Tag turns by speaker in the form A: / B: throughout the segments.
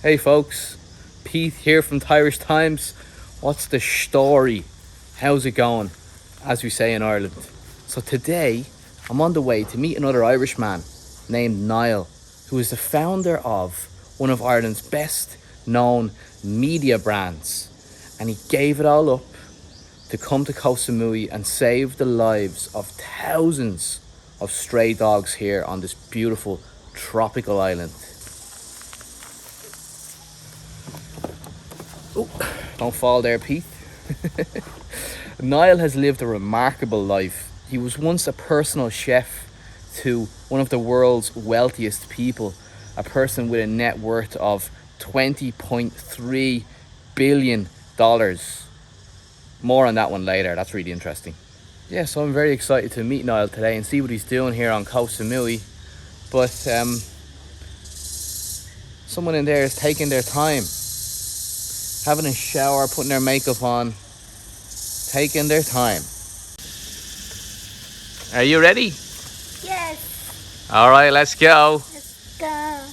A: Hey folks, Pete here from Thairish Times. What's the story? How's it going? As we say in Ireland. So today, I'm on the way to meet another Irishman named Niall, who is the founder of one of Ireland's best known media brands. And he gave it all up to come to Koh Samui and save the lives of thousands of stray dogs here on this beautiful tropical island. Oh, don't fall there, Pete. Niall has lived a remarkable life. He was once a personal chef to one of the world's wealthiest people, a person with a net worth of $20.3 billion. More on that one later, that's really interesting. Yeah, so I'm very excited to meet Niall today and see what he's doing here on Koh Samui. But someone in there is taking their time, having a shower, putting their makeup on, taking their time. Are you ready?
B: Yes.
A: All right, let's go.
B: Let's go.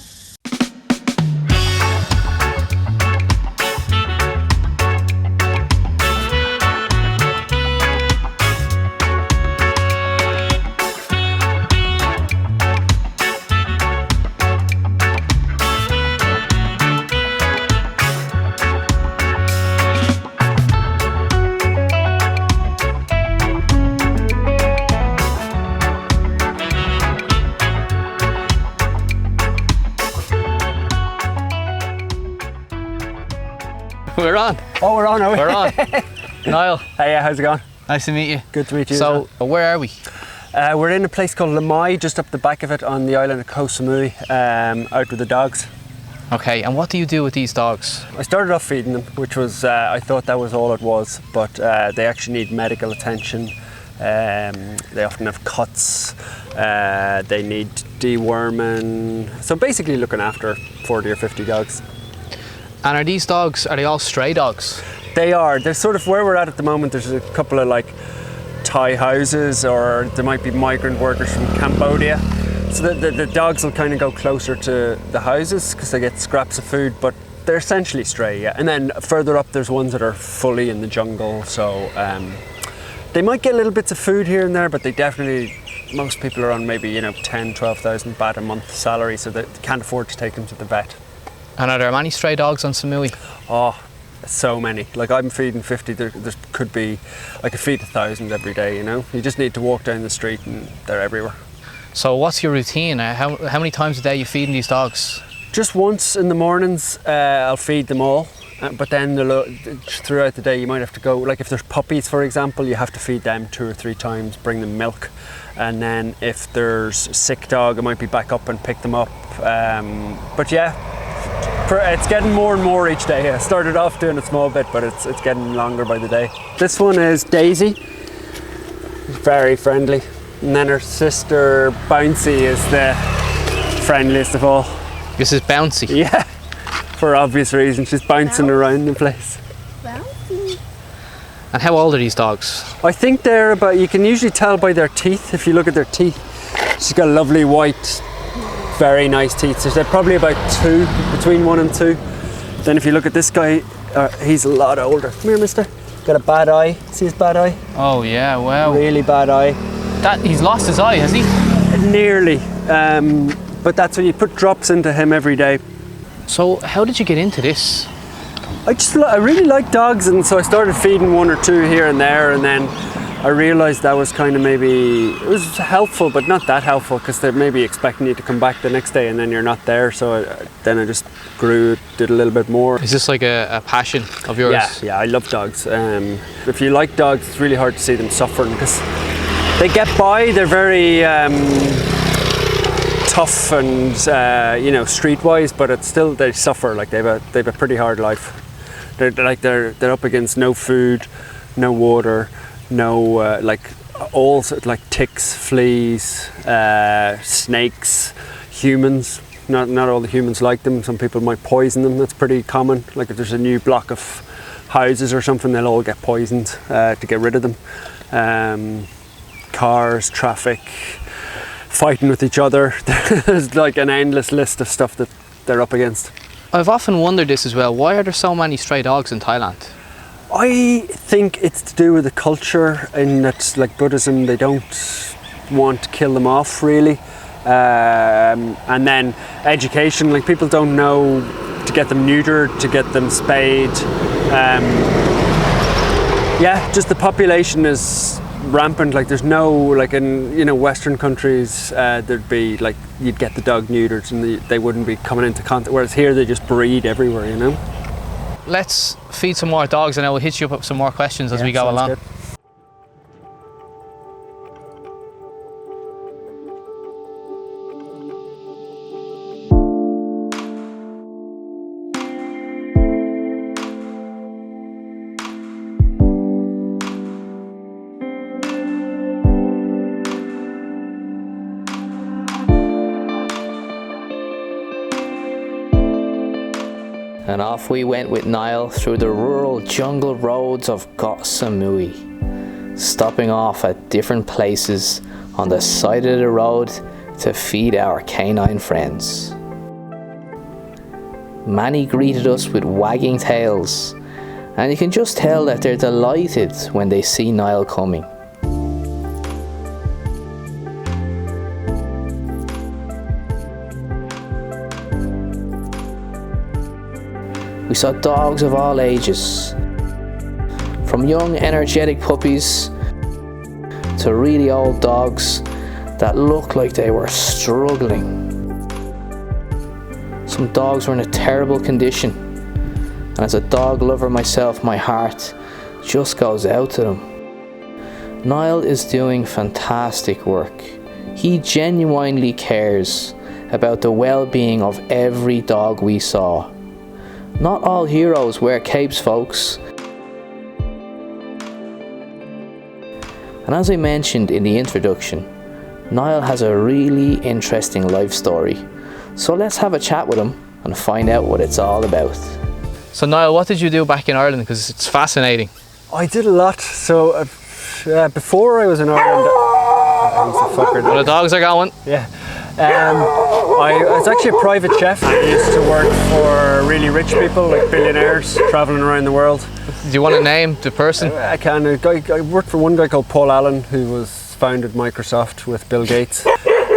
A: We're on.
C: Oh, we're on, are we?
A: We're on. Niall.
C: Hey, how's it going?
A: Nice to meet you.
C: Good to meet you.
A: So, where are we?
C: We're in a place called Lamai, just up the back of it on the island of Koh Samui, out with the dogs.
A: Okay, and what do you do with these dogs?
C: I started off feeding them, which was, I thought that was all it was, but they actually need medical attention. They often have cuts, they need deworming. So basically looking after 40 or 50 dogs.
A: And are these dogs, are they all stray dogs?
C: They are. They're sort of where we're at the moment. There's a couple of like Thai houses, or there might be migrant workers from Cambodia. So the dogs will kind of go closer to the houses because they get scraps of food, but they're essentially stray, yeah. And then further up there's ones that are fully in the jungle, so they might get little bits of food here and there, but they definitely, most people are on maybe 10, 12,000 baht a month salary, so they can't afford to take them to the vet.
A: And are there many stray dogs on Samui?
C: Oh, so many. Like I'm feeding 50, there could be, I could feed 1,000 every day, You just need to walk down the street and they're everywhere.
A: So what's your routine? How many times a day are you feeding these dogs?
C: Just once in the mornings, I'll feed them all. But then throughout the day you might have to go, like if there's puppies for example, you have to feed them 2 or 3 times, bring them milk. And then if there's a sick dog, I might be back up and pick them up. But yeah, it's getting more and more each day. I started off doing a small bit, but it's getting longer by the day. This one is Daisy, very friendly. And then her sister Bouncy is the friendliest of all.
A: This is Bouncy?
C: Yeah, for obvious reasons. She's bouncing around the place.
B: Bouncy.
A: And how old are these dogs?
C: I think they're about, you can usually tell by their teeth, if you look at their teeth. She's got lovely white, very nice teeth. So they're probably about 2, between 1 and 2. Then if you look at this guy, he's a lot older. Come here, mister. Got a bad eye. See his bad eye?
A: Oh yeah, wow.
C: Really bad eye.
A: He's lost his eye, has he?
C: Nearly. But that's when you put drops into him every day.
A: So how did you get into this?
C: I really like dogs, and so I started feeding 1 or 2 here and there, and then I realised that was kind of maybe, it was helpful, but not that helpful, because they're maybe expecting you to come back the next day and then you're not there. So then I just grew, did a little bit more.
A: Is this like a passion of yours?
C: Yeah, I love dogs. If you like dogs, it's really hard to see them suffering, because they get by, they're very tough and streetwise, but it's still, they suffer. Like they've a pretty hard life. They're up against no food, no water, no all like ticks, fleas, snakes, humans. Not all the humans like them. Some people might poison them. That's pretty common. Like if there's a new block of houses or something, they'll all get poisoned to get rid of them. Cars, traffic, fighting with each other. There's like an endless list of stuff that they're up against.
A: I've often wondered this as well. Why are there so many stray dogs in Thailand?
C: I think it's to do with the culture, in that, like Buddhism, they don't want to kill them off really. And then education, like people don't know to get them neutered, to get them spayed. Yeah, just the population is rampant. Like there's no, like in, you know, Western countries, there'd be like, you'd get the dog neutered and they wouldn't be coming into contact, whereas here they just breed everywhere, you know.
A: Let's feed some more dogs and I will hit you up with some more questions as we go along.
C: Good.
A: And off we went with Niall through the rural jungle roads of KOH SAMUI, stopping off at different places on the side of the road to feed our canine friends. Many greeted us with wagging tails, and you can just tell that they're delighted when they see Niall coming. We saw dogs of all ages, from young energetic puppies to really old dogs that looked like they were struggling. Some dogs were in a terrible condition, and as a dog lover myself, my heart just goes out to them. Niall is doing fantastic work. He genuinely cares about the well-being of every dog we saw. Not all heroes wear capes, folks. And as I mentioned in the introduction, Niall has a really interesting life story. So let's have a chat with him and find out what it's all about. So Niall, what did you do back in Ireland? Because it's fascinating.
C: I did a lot. So before I was in Ireland,
A: Well, the dogs are going.
C: Yeah. I was actually a private chef. I used to work for really rich people, like billionaires, traveling around the world.
A: Do you want to name the person?
C: I can. I worked for one guy called Paul Allen, who founded Microsoft with Bill Gates.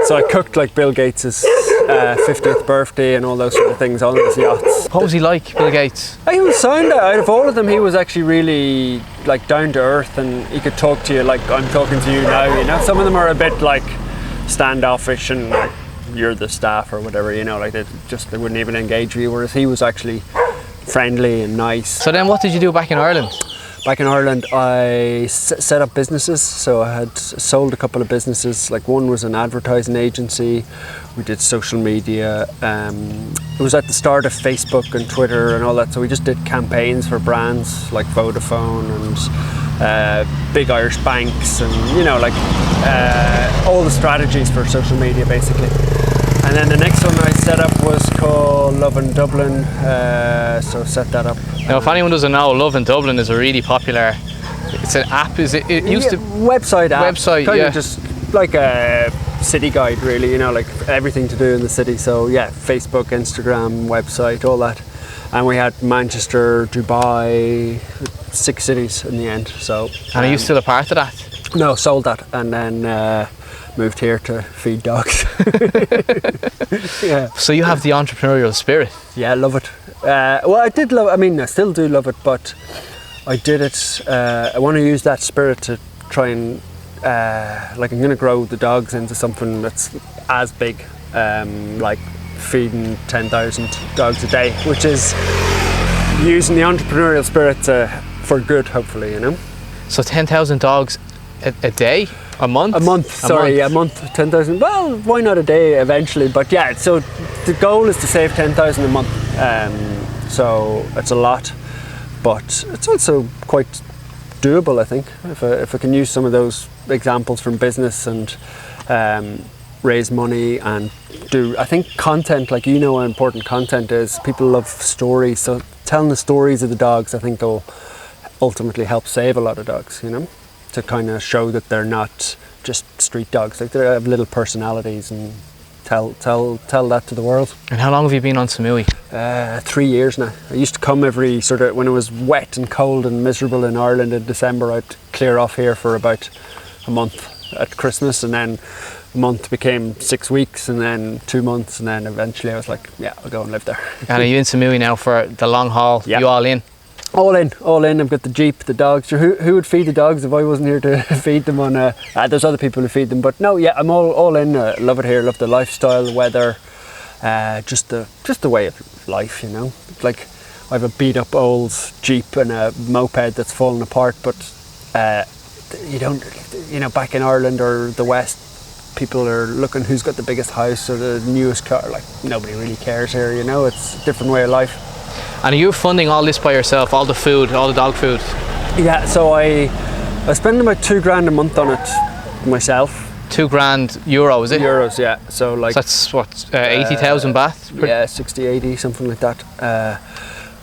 C: So I cooked like Bill Gates's 50th birthday and all those sort of things on his yachts.
A: What was he like, Bill Gates?
C: He was sound. Out of all of them, he was actually really like down to earth, and he could talk to you like I'm talking to you now. You know, some of them are a bit like standoffish and like you're the staff or whatever, you know, like they wouldn't even engage with you, whereas he was actually friendly and nice.
A: So then what did you do back in Ireland?
C: Back in Ireland, I set up businesses. So I had sold a couple of businesses. Like one was an advertising agency. We did social media. It was at the start of Facebook and Twitter and all that. So we just did campaigns for brands like Vodafone and big Irish banks, and you know, like all the strategies for social media basically. And then the next one I set up was called Love in Dublin, so set that up.
A: Now, if anyone doesn't know, Love in Dublin is a really popular, it's an app, is it? It used to...
C: Website app.
A: Website,
C: kind
A: yeah.
C: of just like a city guide really, you know, like everything to do in the city. So yeah, Facebook, Instagram, website, all that. And we had Manchester, Dubai, 6 cities in the end. So.
A: And are you still a part of that?
C: No, sold that and then moved here to feed dogs. Yeah.
A: So you have the entrepreneurial spirit.
C: Yeah, I love it. Well, I still do love it, but I did it, I want to use that spirit to try and, like I'm going to grow the dogs into something that's as big, like feeding 10,000 dogs a day, which is using the entrepreneurial spirit for good, hopefully, you know.
A: So 10,000 dogs a day? A month?
C: A month, a month, 10,000. Well, why not a day eventually? But yeah, so the goal is to save 10,000 a month. So it's a lot, but it's also quite doable, I think. If I can use some of those examples from business and raise money and do, I think content, like you know how important content is. People love stories, so telling the stories of the dogs, I think will ultimately help save a lot of dogs, you know? To kind of show that they're not just street dogs, like they have little personalities and tell that to the world.
A: And how long have you been on Samui?
C: 3 years now. I used to come every sort of, when it was wet and cold and miserable in Ireland in December, I'd clear off here for about a month at Christmas, and then a month became 6 weeks, and then 2 months, and then eventually I was like, yeah, I'll go and live there.
A: And are you in Samui now for the long haul?
C: Yeah.
A: You all in?
C: All in. I've got the Jeep, the dogs. Who would feed the dogs if I wasn't here to feed them on there's other people who feed them, but no, yeah, I'm all in. Love it here, love the lifestyle, the weather, just the way of life, you know. Like, I have a beat up old Jeep and a moped that's fallen apart, but you don't, you know, back in Ireland or the West, people are looking who's got the biggest house or the newest car. Like, nobody really cares here, you know. It's a different way of life.
A: And are you funding all this by yourself, all the food, all the dog food?
C: Yeah, so I spend about $2,000 a month on it myself.
A: €2,000, is it?
C: Euros, yeah. So like,
A: so that's what, 80,000 baht?
C: Yeah, 60, 80, something like that.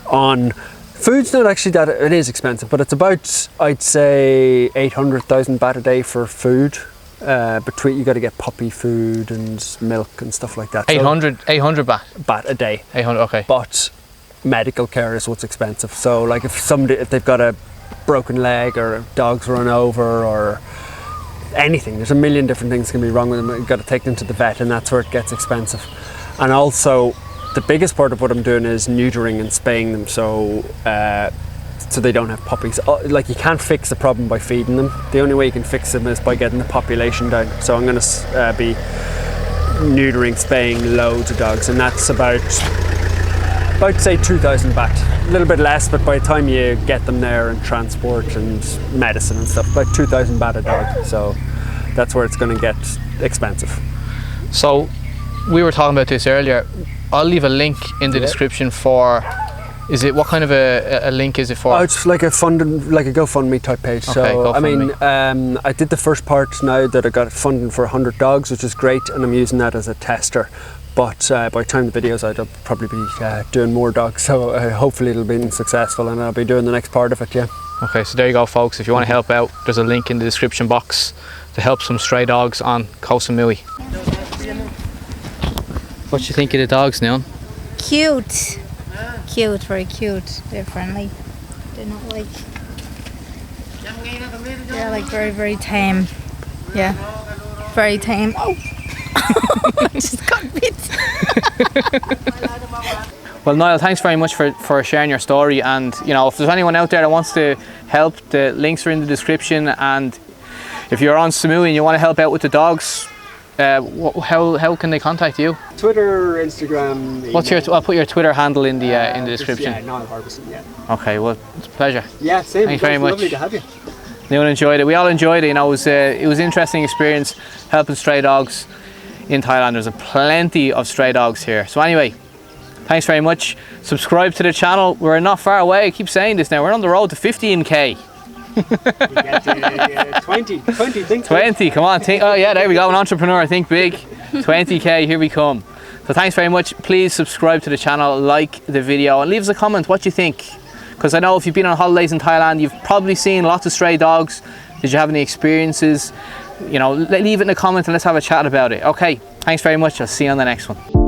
C: On food's not actually that, it is expensive, but it's about, I'd say, 800,000 baht a day for food. Between, you got to get puppy food and milk and stuff like that.
A: 800 baht?
C: Baht a day.
A: 800, okay.
C: But medical care is what's expensive. So like if they've got a broken leg or a dog's run over or anything, there's a million different things can be wrong with them. You've got to take them to the vet, and that's where it gets expensive. And also the biggest part of what I'm doing is neutering and spaying them, so they don't have puppies. Like, you can't fix the problem by feeding them. The only way you can fix them is by getting the population down. So I'm going to be neutering, spaying loads of dogs, and that's about say 2,000 baht. A little bit less, but by the time you get them there and transport and medicine and stuff, about 2,000 baht a dog. So that's where it's going to get expensive. So
A: we were talking about this earlier. I'll leave a link in the description for, is it, what kind of a link is it for?
C: Oh, it's like a GoFundMe type page.
A: Okay,
C: so
A: GoFundMe.
C: I mean, I did the first part now that I got funding for 100 dogs, which is great, and I'm using that as a tester. But by the time the video's out, I'll probably be doing more dogs, so hopefully it'll be successful, and I'll be doing the next part of it, yeah. Okay,
A: so there you go, folks. If you want to help out, there's a link in the description box to help some stray dogs on Koh Samui. What do you think of the dogs, Niall?
B: Cute. Cute, very cute. They're friendly. They're not like... They're like very, very tame. Yeah. Very tame. Oh! I just got bit.
A: Well, Niall, thanks very much for sharing your story, and you know, if there's anyone out there that wants to help, the links are in the description, and if you're on Samui and you want to help out with the dogs, how can they contact you?
C: Twitter, Instagram.
A: What's your? I'll put your Twitter handle in the description.
C: Yeah, Niall Harbison. Yeah.
A: Okay, well, it's a pleasure.
C: Yeah, same.
A: Thanks very much.
C: Lovely to have you.
A: Anyone enjoyed it? We all enjoyed it. You know, it was an interesting experience helping stray dogs in Thailand. There's plenty of stray dogs here. So anyway, thanks very much. Subscribe to the channel. We're not far away. I keep saying this now. We're on the road to 15k.
C: We get to 20, think
A: 20, come on. Oh yeah, there we go. An entrepreneur, think big. 20k, here we come. So thanks very much. Please subscribe to the channel, like the video, and leave us a comment what you think. Because I know if you've been on holidays in Thailand, you've probably seen lots of stray dogs. Did you have any experiences? You know, leave it in the comments and let's have a chat about it. Okay, thanks very much. I'll see you on the next one.